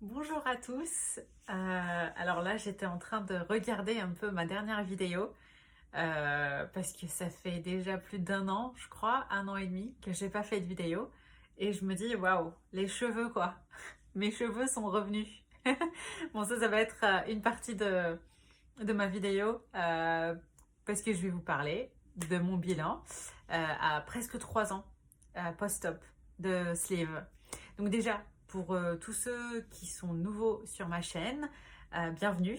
Bonjour à tous. Alors là, j'étais en train de regarder un peu ma dernière vidéo parce que ça fait déjà plus d'un an, je crois, un an et demi que j'ai pas fait de vidéo et je me dis waouh, les cheveux quoi. Mes cheveux sont revenus. Bon, ça va être une partie de ma vidéo parce que je vais vous parler de mon bilan à presque 3 ans post-op de sleeve. Donc déjà, pour tous ceux qui sont nouveaux sur ma chaîne, bienvenue.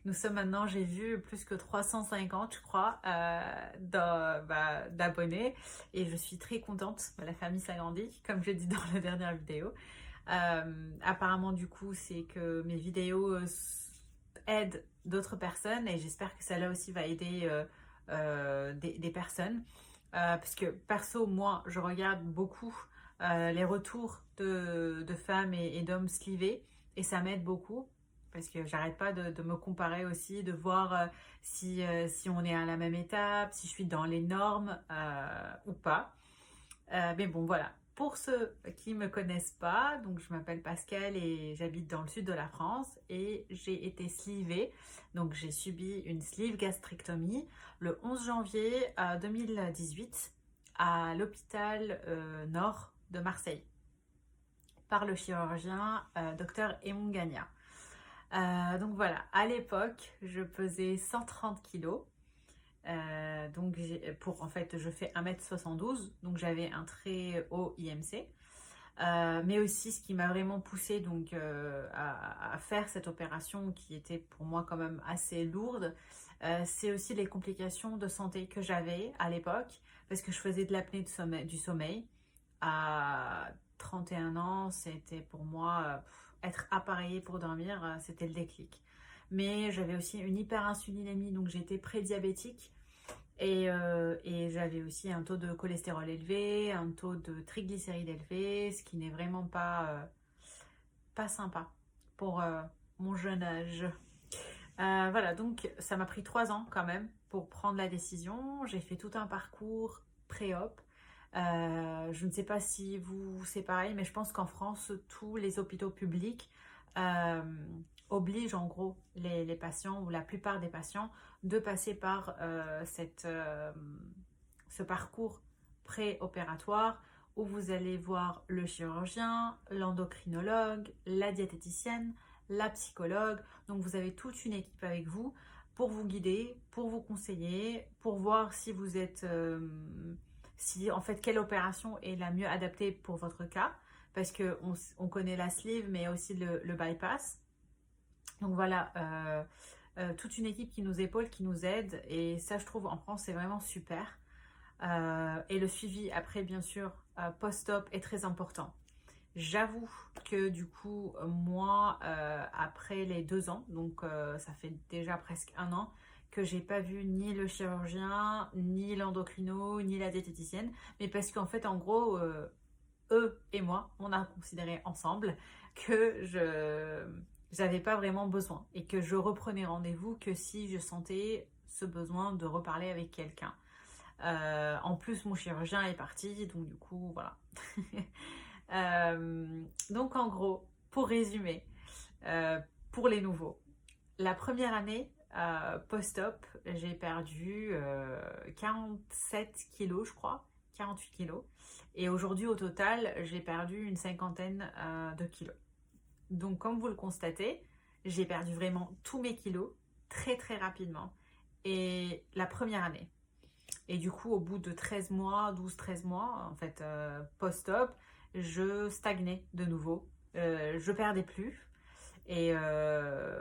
Nous sommes maintenant, j'ai vu plus que 350, je crois, d'abonnés et je suis très contente. La famille s'agrandit, comme je dis dans la dernière vidéo. Apparemment, du coup, c'est que mes vidéos aident d'autres personnes et j'espère que ça là aussi va aider des personnes. Parce que perso, moi, je regarde beaucoup les retours de femmes et d'hommes slivés et ça m'aide beaucoup parce que j'arrête pas de me comparer aussi, de voir si on est à la même étape, si je suis dans les normes ou pas. Mais bon, voilà. Pour ceux qui ne me connaissent pas, donc je m'appelle Pascal et j'habite dans le sud de la France et j'ai été slivée. Donc j'ai subi une sleeve gastrectomie le 11 janvier 2018 à l'hôpital nord de Marseille par le chirurgien Dr Emon Gagna. Donc voilà, à l'époque, je pesais 130 kilos. Donc en fait je fais 1m72 donc j'avais un très haut IMC. Mais aussi ce qui m'a vraiment poussée donc à faire cette opération qui était pour moi quand même assez lourde, c'est aussi les complications de santé que j'avais à l'époque parce que je faisais de l'apnée du sommeil à 31 ans. C'était pour moi être appareillée pour dormir, c'était le déclic. Mais j'avais aussi une hyperinsulinémie, donc j'étais prédiabétique et j'avais aussi un taux de cholestérol élevé, un taux de triglycérides élevé, ce qui n'est vraiment pas sympa pour mon jeune âge. Voilà, donc ça m'a pris 3 ans quand même pour prendre la décision. J'ai fait tout un parcours pré-op. Je ne sais pas si c'est pareil, mais je pense qu'en France, tous les hôpitaux publics euh, obligent en gros les patients ou la plupart des patients de passer par ce parcours pré-opératoire où vous allez voir le chirurgien, l'endocrinologue, la diététicienne, la psychologue. Donc vous avez toute une équipe avec vous pour vous guider, pour vous conseiller, pour voir si vous êtes si en fait quelle opération est la mieux adaptée pour votre cas, parce que on connaît la sleeve mais aussi le bypass. Donc voilà, toute une équipe qui nous épaule, qui nous aide, et ça je trouve en France c'est vraiment super. Et le suivi après bien sûr post-op est très important. J'avoue que du coup, moi, après les 2 ans, donc ça fait déjà presque un an, que j'ai pas vu ni le chirurgien, ni l'endocrino, ni la diététicienne, mais parce qu'en fait, en gros, eux et moi, on a considéré ensemble que je n'avais pas vraiment besoin et que je reprenais rendez-vous que si je sentais ce besoin de reparler avec quelqu'un. En plus, mon chirurgien est parti, donc du coup, voilà. Donc en gros, pour résumer, euh, pour les nouveaux, la première année post-op, j'ai perdu 47 kilos, je crois, 48 kilos. Et aujourd'hui, au total, j'ai perdu une cinquantaine de kilos. Donc comme vous le constatez, j'ai perdu vraiment tous mes kilos très très rapidement. Et la première année. Et du coup, au bout de 13 mois, 12-13 mois, en fait, post-op, je stagnais de nouveau. Je perdais plus. Et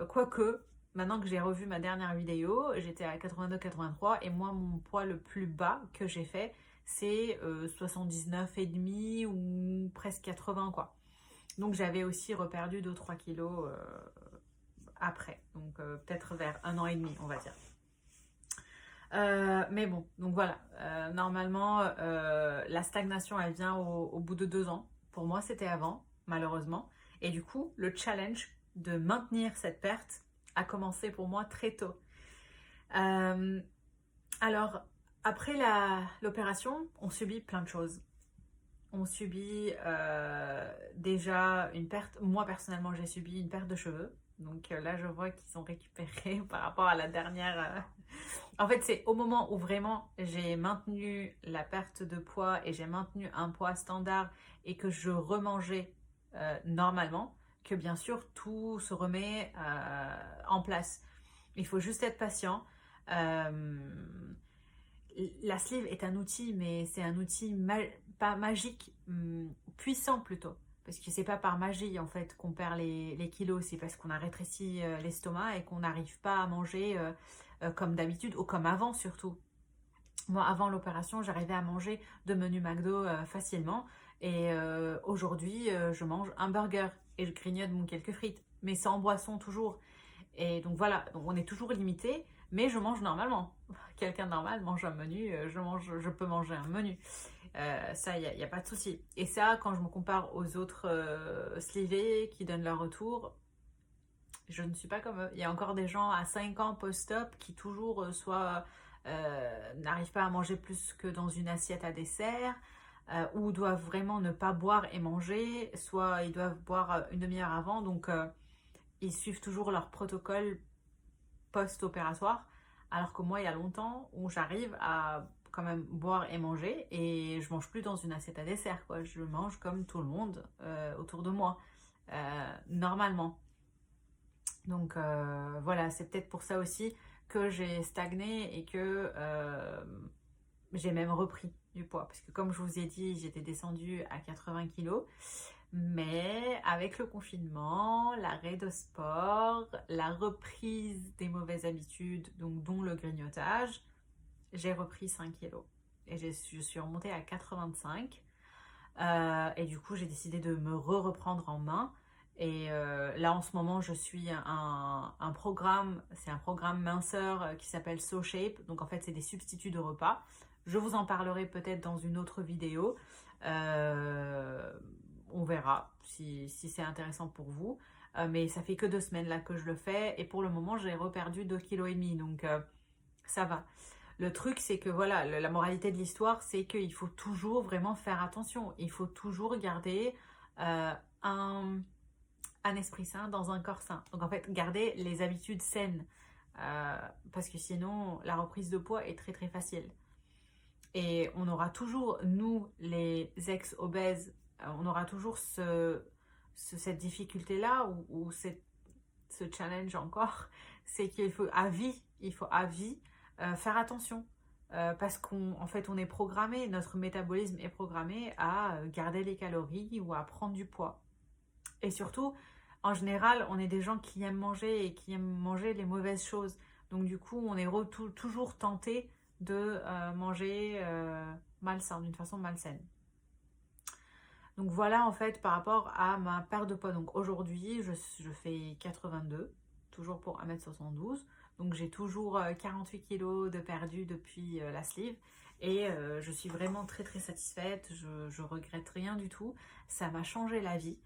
quoique, maintenant que j'ai revu ma dernière vidéo, j'étais à 82-83 et moi, mon poids le plus bas que j'ai fait, c'est 79,5 ou presque 80 quoi. Donc j'avais aussi reperdu 2-3 kilos après. Donc peut-être vers un an et demi, on va dire. Mais bon, donc voilà. Normalement, la stagnation, elle vient au bout de 2 ans. Pour moi, c'était avant, malheureusement. Et du coup, le challenge de maintenir cette perte a commencé pour moi très tôt. Euh, alors, après l'opération, on subit plein de choses. on subit déjà une perte. Moi, personnellement, j'ai subi une perte de cheveux. Donc là, je vois qu'ils sont récupérés par rapport à la dernière. En fait, c'est au moment où vraiment j'ai maintenu la perte de poids et j'ai maintenu un poids standard et que je remangeais normalement, que bien sûr, tout se remet en place. Il faut juste être patient. La sleeve est un outil, mais c'est un outil pas magique, puissant plutôt. Parce que c'est pas par magie en fait qu'on perd les kilos, c'est parce qu'on a rétréci l'estomac et qu'on n'arrive pas à manger comme d'habitude ou comme avant surtout. Moi, avant l'opération, j'arrivais à manger de menus McDo facilement. Et aujourd'hui, je mange un burger et je grignote mon quelques frites, mais sans boisson toujours. Et donc voilà, donc on est toujours limité, mais je mange normalement. Quelqu'un de normal mange un menu, je peux manger un menu. Ça, il n'y a pas de souci. Et ça, quand je me compare aux autres slivés qui donnent leur retour, je ne suis pas comme eux. Il y a encore des gens à 5 ans post-op qui toujours n'arrivent pas à manger plus que dans une assiette à dessert, ou doivent vraiment ne pas boire et manger, soit ils doivent boire une demi-heure avant, donc ils suivent toujours leur protocole post-opératoire, alors que moi, il y a longtemps où j'arrive à quand même boire et manger et je mange plus dans une assiette à dessert, quoi. Je mange comme tout le monde autour de moi, normalement. Donc voilà, c'est peut-être pour ça aussi que j'ai stagné et que j'ai même repris du poids. Parce que comme je vous ai dit, j'étais descendue à 80 kilos. Mais avec le confinement, l'arrêt de sport, la reprise des mauvaises habitudes, donc dont le grignotage, j'ai repris 5 kilos. Et je suis remontée à 85. Et du coup, j'ai décidé de me reprendre en main. Et là, en ce moment, je suis un programme, c'est un programme minceur qui s'appelle SoShape. Donc, en fait, c'est des substituts de repas. Je vous en parlerai peut-être dans une autre vidéo. On verra si c'est intéressant pour vous. Mais ça fait que 2 semaines là que je le fais. Et pour le moment, j'ai reperdu 2,5 kg. Donc, ça va. Le truc, c'est que voilà, la moralité de l'histoire, c'est qu'il faut toujours vraiment faire attention. Il faut toujours garder un esprit sain dans un corps sain. Donc en fait, garder les habitudes saines. Parce que sinon, la reprise de poids est très très facile. Et on aura toujours, nous, les ex-obèses, on aura toujours cette difficulté-là ou ce challenge encore. C'est qu'il faut à vie, faire attention. Parce qu'en fait, on est programmé, notre métabolisme est programmé à garder les calories ou à prendre du poids. Et surtout, en général, on est des gens qui aiment manger et qui aiment manger les mauvaises choses. Donc du coup, on est toujours tenté de manger malsain, d'une façon malsaine. Donc voilà en fait par rapport à ma perte de poids. Donc aujourd'hui, je fais 82, toujours pour 1m72. Donc j'ai toujours 48 kg de perdu depuis la sleeve. Et je suis vraiment très très satisfaite. Je regrette rien du tout. Ça m'a changé la vie.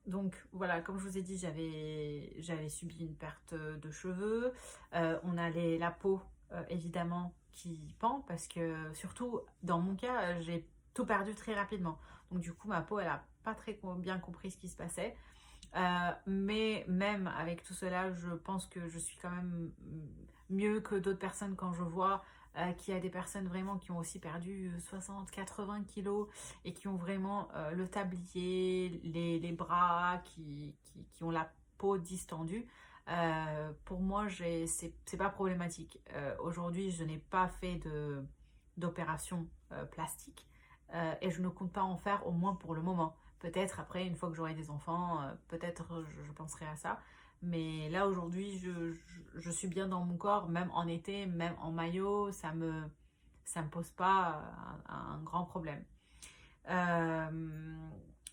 Donc voilà, comme je vous ai dit, j'avais subi une perte de cheveux. On a la peau évidemment qui pend parce que surtout dans mon cas, j'ai tout perdu très rapidement. Donc du coup, ma peau, elle a pas très bien compris ce qui se passait. Mais même avec tout cela, je pense que je suis quand même mieux que d'autres personnes quand je vois qu'il y a des personnes vraiment qui ont aussi perdu 60-80 kilos et qui ont vraiment le tablier, les bras, qui ont la peau distendue. Pour moi, c'est pas problématique. Aujourd'hui, je n'ai pas fait d'opération plastique et je ne compte pas en faire au moins pour le moment. Peut-être après, une fois que j'aurai des enfants, peut-être je penserai à ça. Mais là, aujourd'hui, je suis bien dans mon corps, même en été, même en maillot, ça me pose pas un grand problème.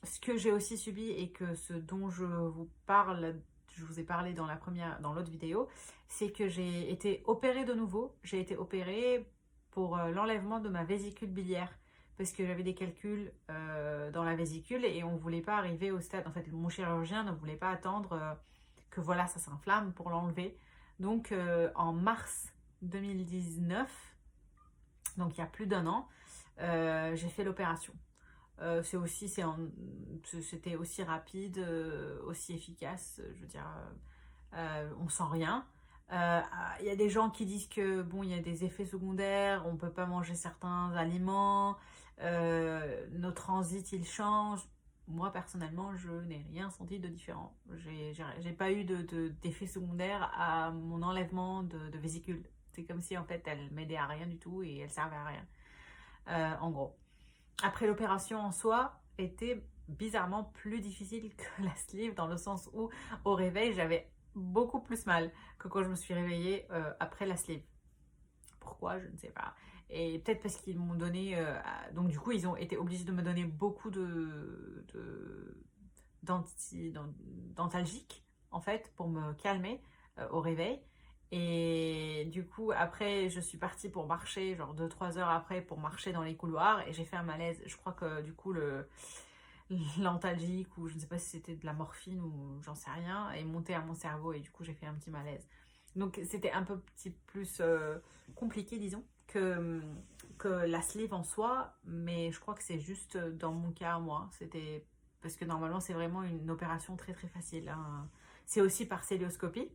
Ce que j'ai aussi subi et que ce dont je vous ai parlé dans l'autre vidéo, c'est que j'ai été opérée de nouveau. J'ai été opérée pour l'enlèvement de ma vésicule biliaire. Parce que j'avais des calculs dans la vésicule et on ne voulait pas arriver au stade. En fait, mon chirurgien ne voulait pas attendre que voilà, ça s'inflamme pour l'enlever. Donc, en mars 2019, donc il y a plus d'1 an, j'ai fait l'opération. C'était aussi rapide, aussi efficace, je veux dire, on sent rien. Il y a des gens qui disent que bon, il y a des effets secondaires, on peut pas manger certains aliments, nos transits ils changent. Moi personnellement, je n'ai rien senti de différent. J'ai pas eu d'effet secondaire à mon enlèvement de vésicule. C'est comme si en fait elle m'aidait à rien du tout et elle servait à rien. En gros. Après l'opération en soi était bizarrement plus difficile que la sleeve dans le sens où au réveil j'avais beaucoup plus mal que quand je me suis réveillée après la sleeve. Pourquoi? Je ne sais pas. Et peut-être parce qu'ils m'ont donné... donc du coup ils ont été obligés de me donner beaucoup d'antalgiques en fait pour me calmer au réveil. Et du coup, après, je suis partie pour marcher, genre 2-3 heures après, pour marcher dans les couloirs, et j'ai fait un malaise. Je crois que du coup, l'antalgique, ou je ne sais pas si c'était de la morphine, ou j'en sais rien, est monté à mon cerveau, et du coup, j'ai fait un petit malaise. Donc, c'était un peu petit plus compliqué, disons, que la sleeve en soi, mais je crois que c'est juste dans mon cas, moi. C'était parce que normalement, c'est vraiment une opération très très facile, hein. C'est aussi par célioscopie.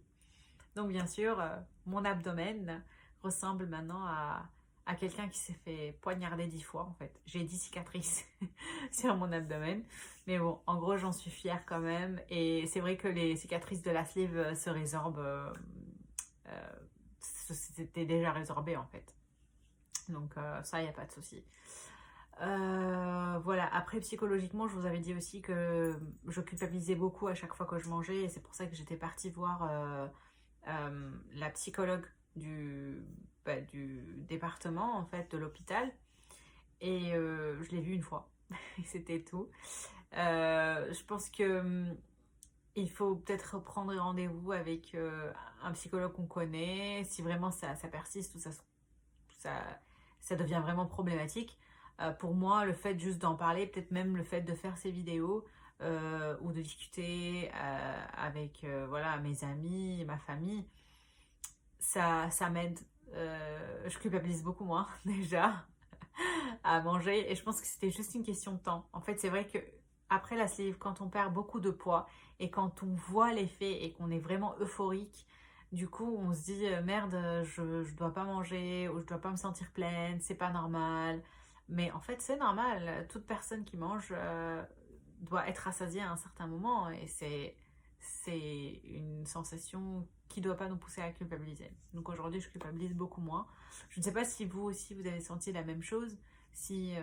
Donc bien sûr, mon abdomen ressemble maintenant à quelqu'un qui s'est fait poignarder 10 fois en fait. J'ai 10 cicatrices sur mon abdomen. Mais bon, en gros, j'en suis fière quand même. Et c'est vrai que les cicatrices de la sleeve se résorbent. C'était déjà résorbé en fait. Donc ça, il n'y a pas de souci. Voilà, après psychologiquement, je vous avais dit aussi que je culpabilisais beaucoup à chaque fois que je mangeais. Et c'est pour ça que j'étais partie voir... la psychologue du département, en fait, de l'hôpital. Et je l'ai vue une fois. Et c'était tout. Je pense que il faut peut-être prendre rendez-vous avec un psychologue qu'on connaît. Si vraiment ça persiste ou ça devient vraiment problématique. Pour moi, le fait juste d'en parler, peut-être même le fait de faire ces vidéos, ou de discuter avec voilà, mes amis, ma famille, ça m'aide. Je culpabilise beaucoup moins déjà à manger et je pense que c'était juste une question de temps. En fait, c'est vrai que après la sleeve, quand on perd beaucoup de poids et quand on voit l'effet et qu'on est vraiment euphorique, du coup, on se dit merde, je dois pas manger ou je dois pas me sentir pleine, c'est pas normal. Mais en fait, c'est normal. Toute personne qui mange doit être rassasiée à un certain moment et c'est une sensation qui ne doit pas nous pousser à culpabiliser. Donc aujourd'hui, je culpabilise beaucoup moins. Je ne sais pas si vous aussi, vous avez senti la même chose, si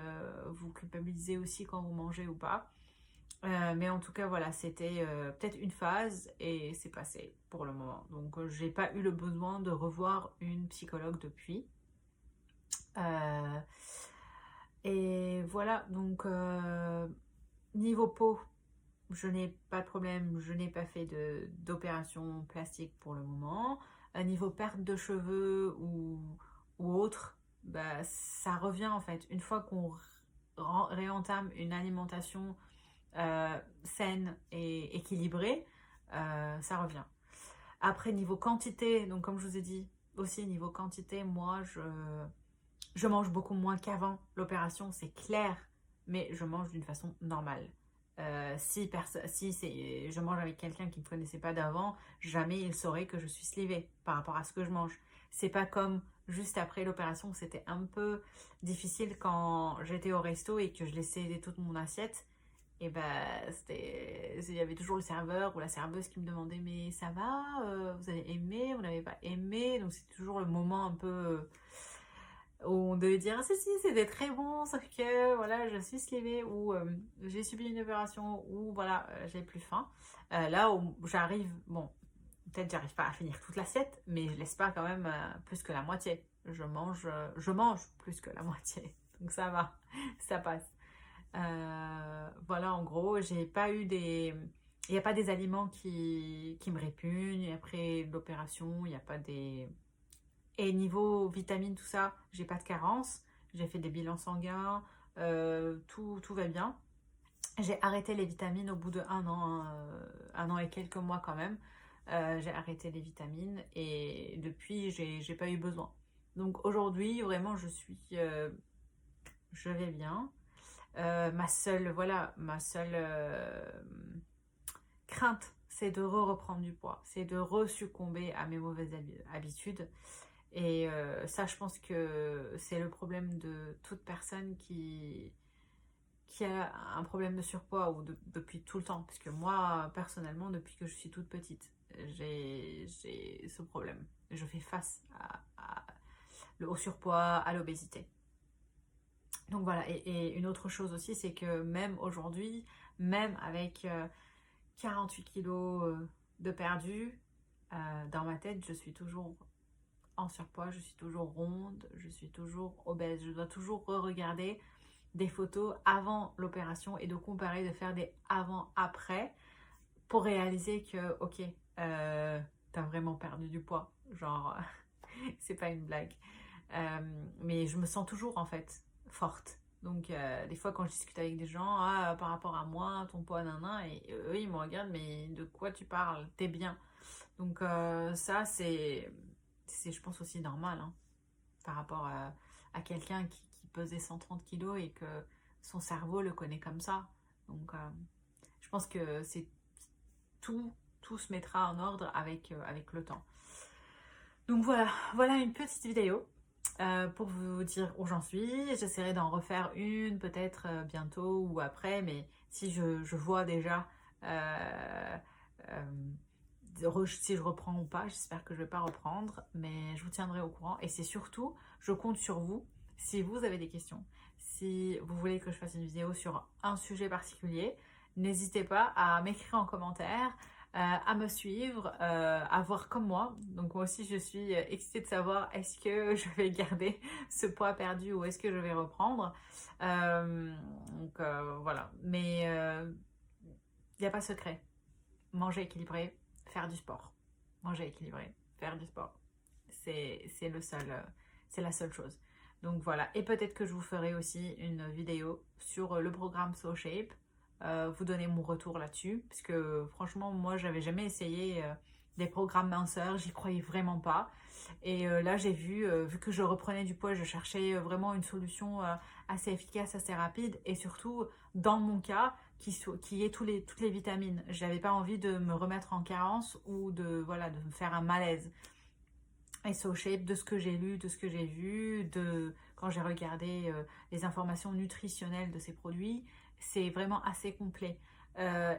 vous culpabilisez aussi quand vous mangez ou pas. Mais en tout cas, voilà, c'était peut-être une phase et c'est passé pour le moment. Donc, j'ai pas eu le besoin de revoir une psychologue depuis. Euh, et voilà, donc niveau peau, je n'ai pas de problème, je n'ai pas fait d'opération plastique pour le moment. À niveau perte de cheveux ou autre, bah, ça revient en fait. Une fois qu'on réentame une alimentation saine et équilibrée, ça revient. Après, niveau quantité, donc comme je vous ai dit, aussi niveau quantité, moi, je mange beaucoup moins qu'avant l'opération, c'est clair, mais je mange d'une façon normale. Si je mange avec quelqu'un qui ne me connaissait pas d'avant, jamais il saurait que je suis slivée par rapport à ce que je mange. C'est pas comme juste après l'opération où c'était un peu difficile quand j'étais au resto et que je laissais toute mon assiette. Et ben, il y avait toujours le serveur ou la serveuse qui me demandait mais ça va, vous avez aimé, vous n'avez pas aimé. Donc c'est toujours le moment un peu où on devait dire ah, si c'était très bon sauf que voilà je suis slivée ou j'ai subi une opération ou voilà j'ai plus faim. Là où j'arrive, bon peut-être j'arrive pas à finir toute l'assiette mais je laisse pas quand même plus que la moitié. Je mange plus que la moitié donc ça va, ça passe. Voilà, en gros, j'ai pas eu des... Il n'y a pas des aliments qui me répugnent. Après l'opération, il n'y a pas des... Et niveau vitamines, tout ça, j'ai pas de carence. J'ai fait des bilans sanguins. Tout va bien. J'ai arrêté les vitamines au bout de 1 an, 1 an et quelques mois quand même. J'ai arrêté les vitamines et depuis, j'ai pas eu besoin. Donc aujourd'hui, vraiment, je suis je vais bien. Ma seule crainte, c'est de reprendre du poids, c'est de re-succomber à mes mauvaises habitudes. Et ça, je pense que c'est le problème de toute personne qui a un problème de surpoids ou depuis tout le temps. Parce que moi, personnellement, depuis que je suis toute petite, j'ai ce problème. Je fais face au surpoids, à l'obésité. Donc voilà, et une autre chose aussi, c'est que même aujourd'hui, même avec 48 kilos de perdu, dans ma tête, je suis toujours en surpoids, je suis toujours ronde, je suis toujours obèse. Je dois toujours re-regarder des photos avant l'opération et de comparer, de faire des avant-après pour réaliser que, ok, t'as vraiment perdu du poids. Genre, c'est pas une blague. Mais je me sens toujours en fait forte. Donc des fois quand je discute avec des gens, par rapport à moi, ton poids, nanan, et eux ils me regardent, mais de quoi tu parles? T'es bien. Donc ça c'est je pense aussi normal, hein, par rapport à quelqu'un qui pesait 130 kilos et que son cerveau le connaît comme ça. Donc je pense que c'est tout se mettra en ordre avec le temps. Donc voilà une petite vidéo pour vous dire où j'en suis. J'essaierai d'en refaire une peut-être bientôt ou après, mais si je vois déjà si je reprends ou pas, j'espère que je ne vais pas reprendre, mais je vous tiendrai au courant. Et c'est surtout, je compte sur vous, si vous avez des questions, si vous voulez que je fasse une vidéo sur un sujet particulier, n'hésitez pas à m'écrire en commentaire, à me suivre, à voir comme moi. Donc moi aussi je suis excitée de savoir est-ce que je vais garder ce poids perdu ou est-ce que je vais reprendre. Voilà, mais il n'y a pas de secret. Manger équilibré, faire du sport. Manger équilibré, faire du sport. C'est la seule chose. Donc voilà, et peut-être que je vous ferai aussi une vidéo sur le programme SoShape, vous donner mon retour là-dessus, parce que franchement, moi, j'avais jamais essayé des programmes minceurs, j'y croyais vraiment pas. Et là, j'ai vu que je reprenais du poids, je cherchais vraiment une solution assez efficace, assez rapide, et surtout, dans mon cas, qui ait toutes les vitamines. J'avais pas envie de me remettre en carence ou de me faire un malaise. Et SoShape, de ce que j'ai lu, de ce que j'ai vu, quand j'ai regardé les informations nutritionnelles de ces produits, c'est vraiment assez complet.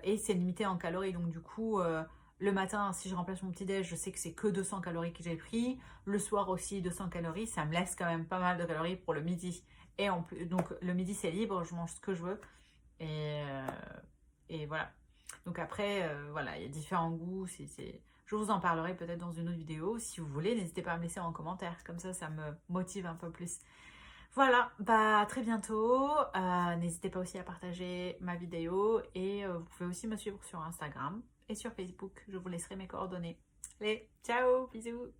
Et c'est limité en calories, donc du coup, le matin, si je remplace mon petit-déj, je sais que c'est que 200 calories que j'ai pris. Le soir aussi, 200 calories, ça me laisse quand même pas mal de calories pour le midi. Et en plus, donc le midi, c'est libre, je mange ce que je veux. Et voilà. Donc après, voilà, il y a différents goûts. Je vous en parlerai peut-être dans une autre vidéo. Si vous voulez, n'hésitez pas à me laisser en commentaire. Comme ça me motive un peu plus. Voilà, bah à très bientôt. N'hésitez pas aussi à partager ma vidéo. Et vous pouvez aussi me suivre sur Instagram et sur Facebook. Je vous laisserai mes coordonnées. Allez, ciao, bisous.